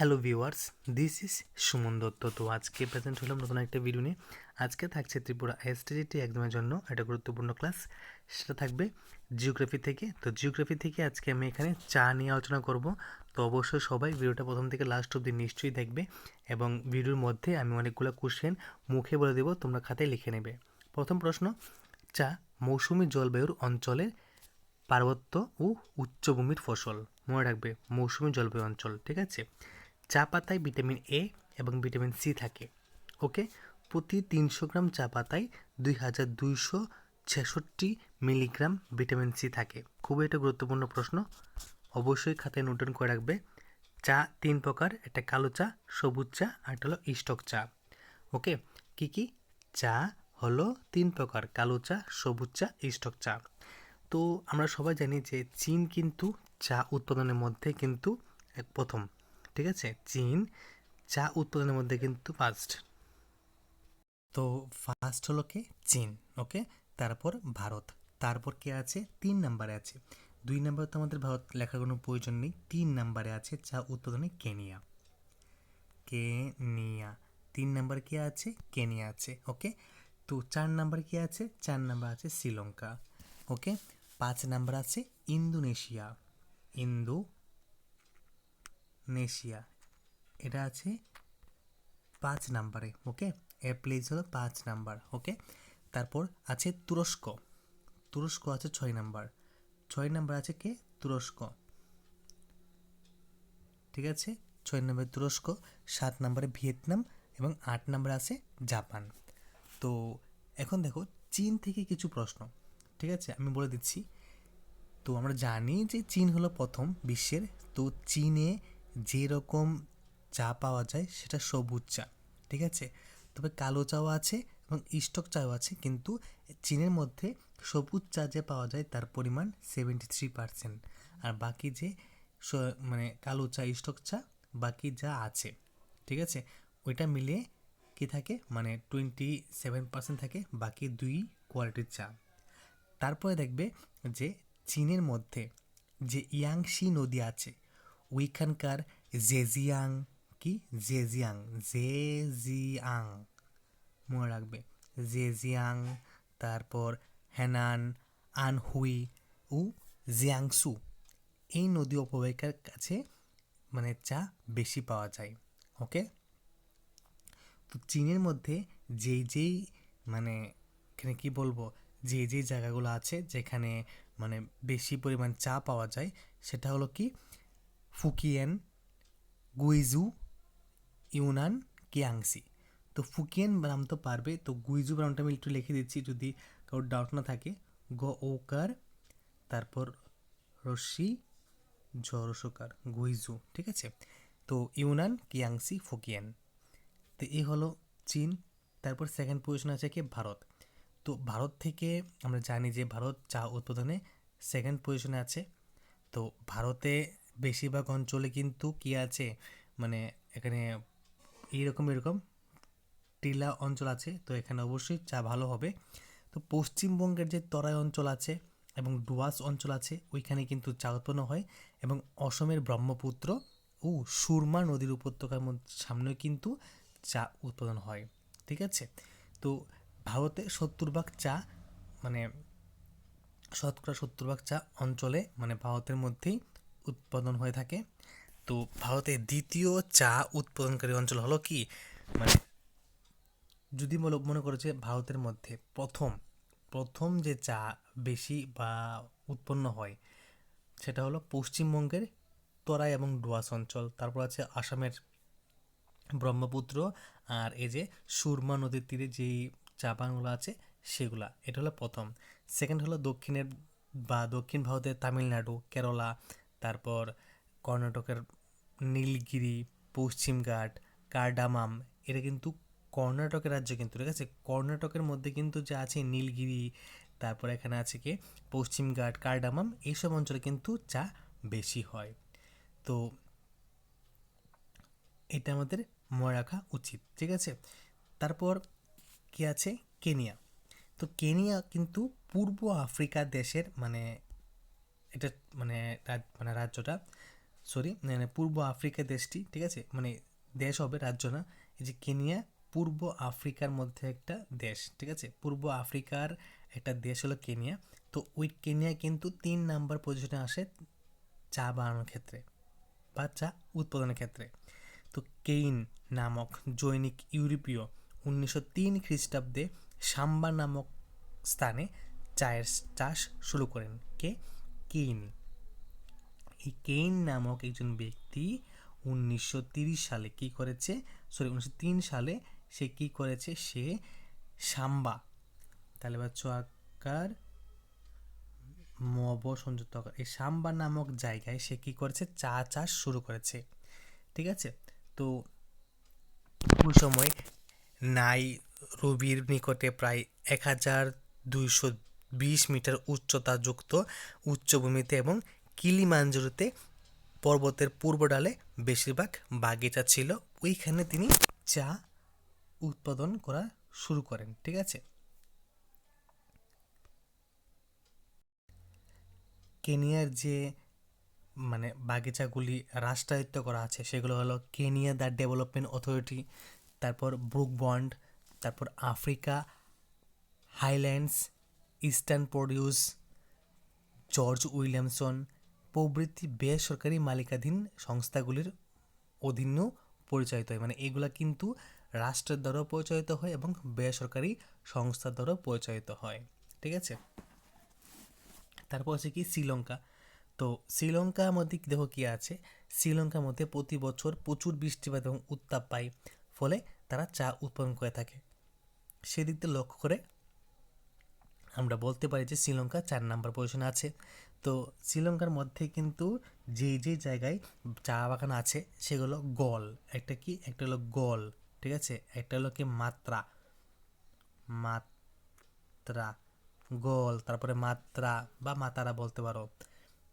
Hello viewers, this is Suman Dutta. তো আজকে present হলাম নতুন একটা ভিডিও নিয়ে। আজকে থাকছে ত্রিপুরা এসটিজিটি এক্সামের জন্য একটা গুরুত্বপূর্ণ ক্লাস। সেটা থাকবে জিওগ্রাফি থেকে। তো জিওগ্রাফি থেকে আজকে আমি এখানে চা নিয়ে আলোচনা করব। তো অবশ্যই সবাই ভিডিওটা প্রথম থেকে লাস্ট অবধি নিশ্চয়ই দেখবে, এবং ভিডিওর মধ্যে আমি অনেকগুলো কোশ্চেন মুখে বলে দেবো, তোমরা খাতায় লিখে নেবে। প্রথম প্রশ্ন, চা মৌসুমী জলবায়ুর অঞ্চলের পার্বত্য ও উচ্চভূমির ফসল। মনে রাখবে, মৌসুমী জলবায়ু অঞ্চল, ঠিক আছে। চা পাতায় ভিটামিন এ এবং ভিটামিন সি থাকে। ওকে, প্রতি 300 গ্রাম চা পাতায় 2266 মিলিগ্রাম ভিটামিন সি থাকে। খুবই একটা গুরুত্বপূর্ণ প্রশ্ন, অবশ্যই খাতায় নোট ডাউন করে রাখবে। চা 3 প্রকার, একটা কালো চা, সবুজ চা, আর একটা হলো স্টক চা। ওকে, কি কি? চা হলো 3 প্রকার, কালো চা, সবুজ চা, স্টক চা। তো আমরা সবাই জানি যে চীন কিন্তু চা উৎপাদনের মধ্যে কিন্তু প্রথম, ঠিক আছে। চীন চা উৎপাদনের মধ্যে কিন্তু ফার্স্ট। তো ফার্স্ট হলো কে? চীন। ওকে, তারপর ভারত, তারপর কে আছে? 3 নম্বরে আছে। 2 নম্বরে তো আমাদের ভারত লেখার কোনো প্রয়োজন নেই। 3 নম্বরে আছে চা উৎপাদনে কেনিয়া। কেনিয়া 3 নম্বরে কে আছে? কেনিয়া আছে। ওকে, তো 4 নম্বরে কে আছে? 4 নম্বর আছে শ্রীলঙ্কা। ওকে, 5 নম্বর আছে ইন্দোনেশিয়া। ইন্দোনেশিয়া এটা আছে 5 নাম্বারে। ওকে, এ প্লেস হলো 5 নাম্বার। ওকে, তারপর আছে তুরস্ক। তুরস্ক আছে 6 নাম্বার। 6 নাম্বার আছে কে? তুরস্ক, ঠিক আছে। 6 নম্বরে তুরস্ক, 7 নম্বরে ভিয়েতনাম, এবং 8 নম্বরে আছে জাপান। তো এখন দেখো চীন থেকে কিছু প্রশ্ন, ঠিক আছে, আমি বলে দিচ্ছি। তো আমরা জানি যে চীন হলো প্রথম বিশ্বের। তো চীনে যেরকম চা পাওয়া যায় সেটা সবুজ চা, ঠিক আছে। তবে কালো চাও আছে এবং স্টক চাও আছে, কিন্তু চীনের মধ্যে সবুজ চা যে পাওয়া যায় তার পরিমাণ 73%। আর বাকি যে মানে কালো চা, স্টক চা, বাকি যা আছে, ঠিক আছে, ওইটা মিলিয়ে কি থাকে, মানে 27% থাকে, বাকি দুই কোয়ালিটির চা। তারপরে দেখবে যে চীনের মধ্যে যে ইয়াংশি নদী আছে, ওইখানকার জেজিয়াং, কি জেজিয়াং, জেজিয়াং, মনে রাখবে, জেজিয়াং, তারপর হেনান, আনহুই ও জিয়াংসু, এই নদী উপত্যকার কাছে মানে চা বেশি পাওয়া যায়। ওকে, তো চীনের মধ্যে যেই মানে এখানে কি বলবো, যে জায়গাগুলো আছে যেখানে মানে বেশি পরিমাণ চা পাওয়া যায়, সেটা হলো কি ফুকিয়েন, গুইজু, ইউনান, কিয়াংসি। তো ফুকিয়েন নাম তো পারবে, তো গুইজু নামটা আমি একটু লিখে দিচ্ছি যদি কারোর ডাউট না থাকে। গ ওকার, তারপর রশ্মি, জরসকার, গুইজু, ঠিক আছে। তো ইউনান, কিয়াংসি, ফুকিয়েন। তো এই হলো চীন। তারপর সেকেন্ড পজিশন আছে কি ভারত। তো ভারত থেকে আমরা জানি যে ভারত চা উৎপাদনে সেকেন্ড পজিশনে আছে। তো ভারতে বেশিরভাগ অঞ্চলে কিন্তু কি আছে, মানে এখানে এরকম এরকম টিলা অঞ্চল আছে, তো এখানে অবশ্যই চা ভালো হবে। তো পশ্চিমবঙ্গের যে তরাই অঞ্চল আছে এবং ডুয়ার্স অঞ্চল আছে, ওইখানে কিন্তু চা উৎপন্ন হয়, এবং অসমের ব্রহ্মপুত্র ও সুরমা নদীর উপত্যকার সামনেও কিন্তু চা উৎপাদন হয়, ঠিক আছে। তো ভারতে 70% চা, মানে শতকরা 70% চা অঞ্চলে মানে ভারতের মধ্যেই উৎপাদন হয়ে থাকে। তো ভারতের দ্বিতীয় চা উৎপাদনকারী অঞ্চল হলো কি, মানে যদি মনে করো যে ভারতের মধ্যে প্রথম প্রথম যে চা বেশি বা উৎপন্ন হয়, সেটা হলো পশ্চিমবঙ্গের তরাই এবং ডুয়ার্স অঞ্চল। তারপর আছে আসামের ব্রহ্মপুত্র, আর এই যে সুরমা নদীর তীরে যেই চা বাগানগুলো আছে সেগুলা, এটা হলো প্রথম। সেকেন্ড হলো দক্ষিণের বা দক্ষিণ ভারতের তামিলনাড়ু, কেরালা, তারপর কর্ণাটকের নীলগিরি, পশ্চিমঘাট, কার্ডামাম, এটা কিন্তু কর্ণাটকের রাজ্য কিন্তু, ঠিক আছে। কর্ণাটকের মধ্যে কিন্তু যা আছে নীলগিরি, তারপর এখানে আছে কি পশ্চিমঘাট, কার্ডামাম, এইসব অঞ্চলে কিন্তু চা বেশি হয়। তো এটা আমাদের মনে রাখা উচিত, ঠিক আছে। তারপর কি আছে? কেনিয়া। তো কেনিয়া কিন্তু পূর্ব আফ্রিকা দেশের মানে এটা মানে রাজ্যটা সরি, মানে পূর্ব আফ্রিকা দেশটি, ঠিক আছে, মানে দেশ হবে, রাজ্য না। এই যে কেনিয়া পূর্ব আফ্রিকার মধ্যে একটা দেশ, ঠিক আছে, পূর্ব আফ্রিকার একটা দেশ হলো কেনিয়া। তো ওই কেনিয়া কিন্তু 3 নাম্বার পজিশনে আসে চা বানানোর ক্ষেত্রে বা চা উৎপাদনের ক্ষেত্রে। তো কেইন নামক জৈনিক ইউরোপীয় 1903 খ্রিস্টাব্দে সাম্বা নামক স্থানে চায়ের চাষ শুরু করেন। কে? কেইন। এই কেইন নামক একজন ব্যক্তি 1930 সালে কি করেছে, সরি 1903 সালে সে কি করেছে, সে সাম্বা, তাহলে বাচ্চা আকার মব সংযুক্ত আকার, এই সাম্বা নামক জায়গায় সে কি করেছে, চা চাষ শুরু করেছে। ঠিক আছে। তো ওই সময় নাইরোবির নিকটে প্রায় 1220 মিটার উচ্চতাযুক্ত উচ্চভূমিতে এবং কিলিমাঞ্জারোতে পর্বতের পূর্ব ডালে বেশিরভাগ বাগিচা ছিল। ওইখানে তিনি চা উৎপাদন করা শুরু করেন। ঠিক আছে। কেনিয়ার যে মানে বাগিচাগুলি রাষ্ট্রায়ত্ত করা আছে সেগুলো হলো কেনিয়া দ্য ডেভেলপমেন্ট অথরিটি, তারপর ব্রুক বন্ড, তারপর Africa Highlands, eastern produce, George Williamson প্রভৃতি বেসরকারি মালিকাধীন সংস্থাগুলির অধীনেও পরিচালিত হয়। মানে এগুলা কিন্তু রাষ্ট্রের দ্বারাও পরিচালিত হয় এবং বেসরকারি সংস্থার দ্বারাও পরিচালিত হয়। ঠিক আছে। তারপর হচ্ছে কি শ্রীলঙ্কা। তো শ্রীলঙ্কার মধ্যে দেখো কি আছে, শ্রীলঙ্কার মধ্যে প্রতি বছর প্রচুর বৃষ্টিপাত এবং উত্তাপ পায়, ফলে তারা চা উৎপাদন করে থাকে। সেদিক দিয়ে লক্ষ্য করে আমরা বলতে পারি যে শ্রীলঙ্কা 4 নাম্বার পজিশনে আছে। তো শ্রীলঙ্কার মধ্যে কিন্তু যেই যেই জায়গায় চা বাগান আছে সেগুলো গল, একটা কি, একটা হলো গল, ঠিক আছে, একটা হলো কি মাত্রা, মাত্রা গল, তারপরে মাত্রা বা মাতারা বলতে পারো,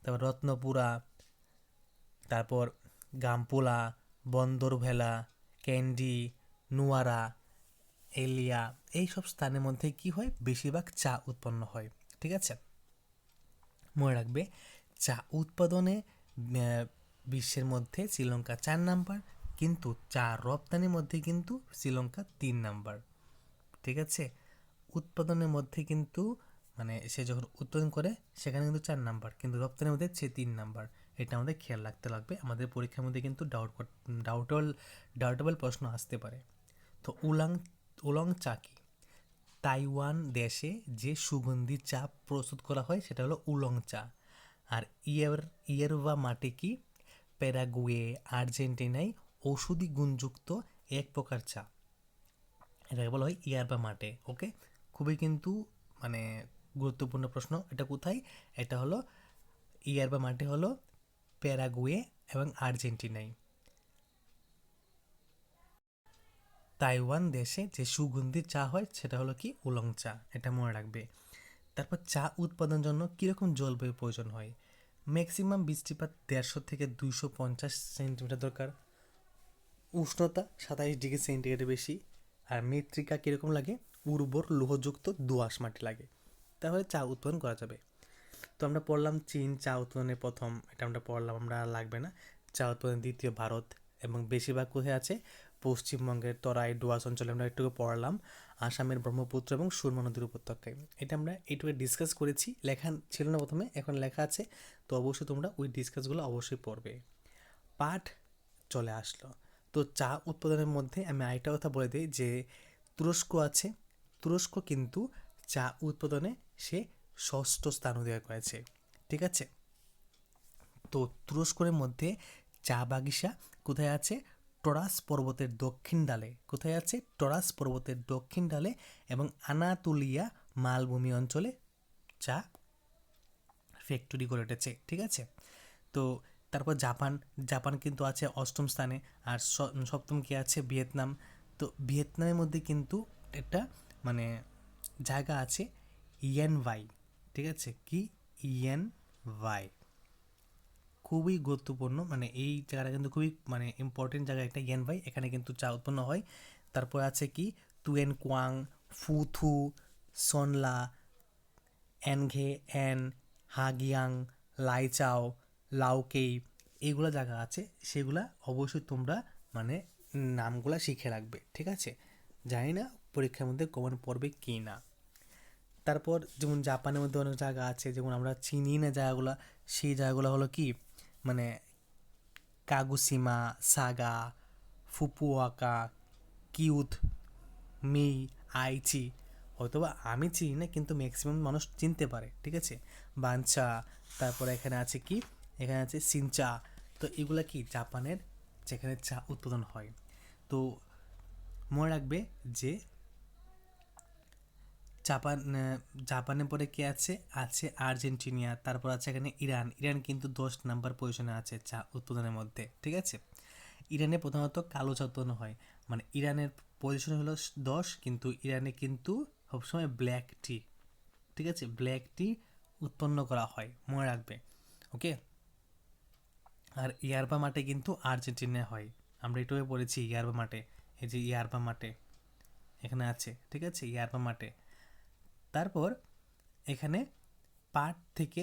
তারপর রত্নপুরা, তারপর গামপুলা, বন্দরভেলা, ক্যান্ডি, নুয়ারা, এলিয়া, এইসব স্থানের মধ্যে কি হয়, বেশিরভাগ চা উৎপন্ন হয়। ঠিক আছে। মনে রাখবে চা উৎপাদনে বিশ্বের মধ্যে শ্রীলঙ্কা 4 নাম্বার, কিন্তু চা রপ্তানির মধ্যে কিন্তু শ্রীলঙ্কা 3 নাম্বার। ঠিক আছে। উৎপাদনের মধ্যে কিন্তু মানে সে যখন উৎপাদন করে সেখানে কিন্তু 4 নাম্বার, কিন্তু রপ্তানির মধ্যে সে 3 নাম্বার। এটা আমাদের খেয়াল রাখতে লাগবে, আমাদের পরীক্ষার মধ্যে কিন্তু ডাউটেবল প্রশ্ন আসতে পারে। তো উলং চা কি? তাইওয়ান দেশে যে সুগন্ধি চা প্রস্তুত করা হয় সেটা হলো উলং চা। আর ইয়ারবা মাটে কি? প্যারাগুয়ে, আর্জেন্টিনায় ঔষধি গুণযুক্ত এক প্রকার চা, এটাকে বলা হয় ইয়ারবা মাটে। ওকে, খুবই কিন্তু মানে গুরুত্বপূর্ণ প্রশ্ন। এটা কোথায়? এটা হলো ইয়ারবা মাটে হলো প্যারাগুয়ে এবং আর্জেন্টিনায়। তাইওয়ান দেশে যে সুগন্ধি চা হয় সেটা হলো কি, উলং চা, এটা মনে রাখবে। তারপর চা উৎপাদনের জন্য কীরকম জলবায়ুর প্রয়োজন হয়? ম্যাক্সিমাম বৃষ্টিপাত 150 থেকে 250 সেন্টিমিটার দরকার, উষ্ণতা 27 ডিগ্রি সেন্টিগ্রেডের বেশি, আর মৃত্তিকা কীরকম লাগে? উর্বর লোহযুক্ত দোআঁশ মাটি লাগে, তাহলে চা উৎপাদন করা যাবে। তো আমরা পড়লাম চীন চা উৎপাদনের প্রথম, এটা আমরা পড়লাম, আমরা আর লাগবে না। চা উৎপাদনের দ্বিতীয় ভারত, এবং বেশিরভাগ কোথায় আছে? পশ্চিমবঙ্গের তরাই ডুয়ার্স অঞ্চলে আমরা একটু পড়লাম, আসামের ব্রহ্মপুত্র এবং সুরমা নদীর উপত্যকায়। এটা আমরা এইটুকু ডিসকাস করেছি, লেখা ছিল না প্রথমে, এখন লেখা আছে। তো অবশ্যই তোমরা ওই ডিসকাসগুলো অবশ্যই পড়বে। পাঠ চলে আসলো। তো চা উৎপাদনের মধ্যে আমি আরেকটা কথা বলে দিই যে তুরস্ক আছে, তুরস্ক কিন্তু চা উৎপাদনে সে 6ষ্ঠ স্থান অধিকার করেছে। ঠিক আছে। তো তুরস্কের মধ্যে চা বাগিচা কোথায় আছে? টরাস পর্বতের দক্ষিণ ডালে। কোথায় আছে? টরাস পর্বতের দক্ষিণ ডালে এবং আনাতুলিয়া মালভূমি অঞ্চলে চা ফ্যাক্টরি গড়ে উঠেছে। ঠিক আছে। তো তারপর জাপান, জাপান কিন্তু আছে 8ম স্থানে। আর সপ্তম কি আছে? ভিয়েতনাম। তো ভিয়েতনামের মধ্যে কিন্তু একটা মানে জায়গা আছে ইয়ানভাই। ঠিক আছে, কি? ইয়ানভাই খুবই গুরুত্বপূর্ণ, মানে এই জায়গাটা কিন্তু খুবই মানে ইম্পর্টেন্ট জায়গা একটা, ইয়ানভাই, এখানে কিন্তু চা উৎপন্ন হয়। তারপর আছে কি? তুয়েন কোয়াং, ফুথু, সনলা, অ্যানঘে অ্যান, হাগিয়াং, লাইচাও, লাউকেই, এইগুলো জায়গা আছে সেগুলা অবশ্যই তোমরা মানে নামগুলা শিখে রাখবে, ঠিক আছে? জানি না পরীক্ষার মধ্যে কমন পড়বে কি না। তারপর যেমন জাপানের মধ্যে অনেক জায়গা আছে, যেমন আমরা চিনি না জায়গাগুলো, সেই জায়গাগুলো হলো কি মানে কাগুসিমা, সাগা, ফুকুওকা, কিউত, মি, আইচি। হয়তোবা আমি চিনি না কিন্তু ম্যাক্সিমাম মানুষ চিনতে পারে, ঠিক আছে? বাঞ্চা, তারপরে এখানে আছে কি, এখানে আছে সিনচা। তো এগুলা কি জাপানের যেখানে চা উৎপাদন হয়। তো মনে রাখবে যে জাপানের পরে কে আছে, আছে আর্জেন্টিনা, তারপর আছে এখানে ইরান। ইরান কিন্তু 10 নাম্বার পজিশনে আছে চা উৎপাদনের মধ্যে, ঠিক আছে? ইরানে প্রধানত কালো চা উৎপাদন হয়, মানে ইরানের পজিশন হলো 10, কিন্তু ইরানে কিন্তু সবসময় ব্ল্যাক টি, ঠিক আছে, ব্ল্যাক টি উৎপন্ন করা হয়, মনে রাখবে। ওকে, আর ইয়ারবা মাটে কিন্তু আর্জেন্টিনায় হয়। আমরা এটাও পড়েছি ইয়ারবা মাটে, এই যে ইয়ারবা মাটে এখানে আছে, ঠিক আছে, ইয়ারবা মাটে। তারপর এখানে পাট থেকে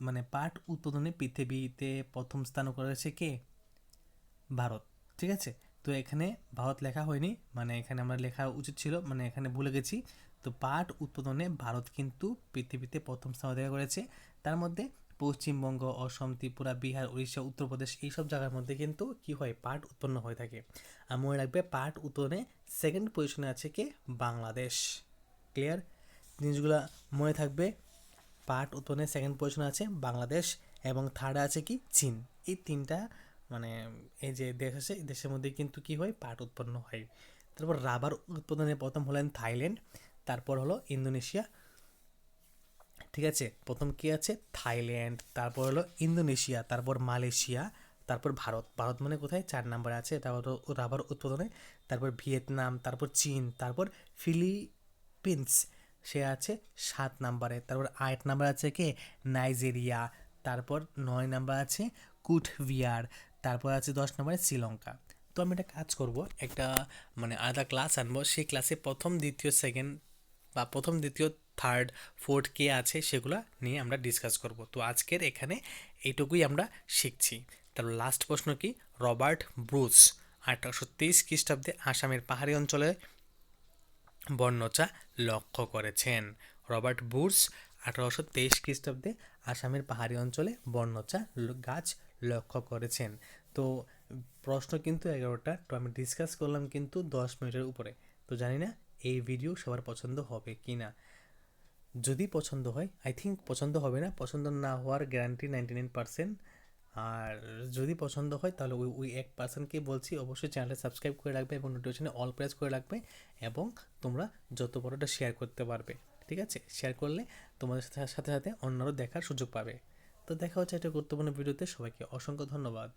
মানে পাট উৎপাদনে পৃথিবীতে প্রথম স্থান করেছে কে? ভারত, ঠিক আছে? তো এখানে ভারত লেখা হয়নি, মানে এখানে আমরা লেখা উচিত ছিল, মানে এখানে ভুলে গেছি। তো পাট উৎপাদনে ভারত কিন্তু পৃথিবীতে প্রথম স্থান অধিকার করেছে। তার মধ্যে পশ্চিমবঙ্গ, অসম, ত্রিপুরা, বিহার, উড়িষ্যা, উত্তরপ্রদেশ এইসব জায়গার মধ্যে কিন্তু কি হয়, পাট উৎপন্ন হয়ে থাকে। আর মনে রাখবে পাট উৎপাদনে সেকেন্ড পজিশনে আছে কে? বাংলাদেশ। ক্লিয়ার? জিনিসগুলো মনে থাকবে। পাট উৎপাদনে সেকেন্ড পজিশনে আছে বাংলাদেশ, এবং থার্ডে আছে কি? চীন। এই তিনটা মানে এই যে দেশ আছে, এই দেশের মধ্যে কিন্তু কি হয়, পাট উৎপন্ন হয়। তারপর রাবার উৎপাদনে প্রথম হলেন থাইল্যান্ড, তারপর হলো ইন্দোনেশিয়া, ঠিক আছে? প্রথম কি আছে? থাইল্যান্ড, তারপর হলো ইন্দোনেশিয়া, তারপর মালয়েশিয়া, তারপর ভারত। ভারত মানে কোথায়? 4 নাম্বারে আছে, এটা হলো রাবার উৎপাদনে। তারপর ভিয়েতনাম, তারপর চীন, তারপর ফিলিপিন্স, সে আছে 7 নাম্বারে। তারপর 8 নাম্বার আছে কে? নাইজেরিয়া। তারপর 9 নাম্বার আছে কুটভিয়ার। তারপর আছে 10 নম্বরে শ্রীলঙ্কা। তো আমি একটা কাজ করব, একটা মানে আলাদা ক্লাস আনবো, সেই ক্লাসে প্রথম, দ্বিতীয়, সেকেন্ড বা প্রথম, দ্বিতীয়, থার্ড, ফোর্থ কে আছে সেগুলো নিয়ে আমরা ডিসকাস করব। তো আজকের এখানে এইটুকুই আমরা শিখছি। তারপর লাস্ট প্রশ্ন কি? রবার্ট ব্রুস 1823 খ্রিস্টাব্দে আসামের পাহাড়ি অঞ্চলে বন্যচা লক্ষ্য করেছেন। রবার্ট ব্রুস 1823 খ্রিস্টাব্দে আসামের পাহাড়ি অঞ্চলে বন্যচা গাছ লক্ষ্য করেছেন। তো প্রশ্ন কিন্তু 11টা, তো আমি ডিসকাস করলাম কিন্তু 10 মিনিটের উপরে। তো জানি না এই ভিডিও সবার পছন্দ হবে কি না। যদি পছন্দ হয়, আই থিঙ্ক পছন্দ হবে না, পছন্দ না হওয়ার গ্যারান্টি 99%। আর যদি পছন্দ হয় তাহলে ওই 1%কে বলছি অবশ্যই চ্যানেলটা সাবস্ক্রাইব করে রাখবে এবং নোটিফিকেশনে অল প্রেস করে রাখবে, এবং তোমরা যত বড়টা শেয়ার করতে পারবে, ঠিক আছে? শেয়ার করলে তোমাদের সাথে সাথে সাথে অন্যরাও দেখার সুযোগ পাবে। তো দেখা হচ্ছে একটা গুরুত্বপূর্ণ ভিডিওতে। সবাইকে অসংখ্য ধন্যবাদ।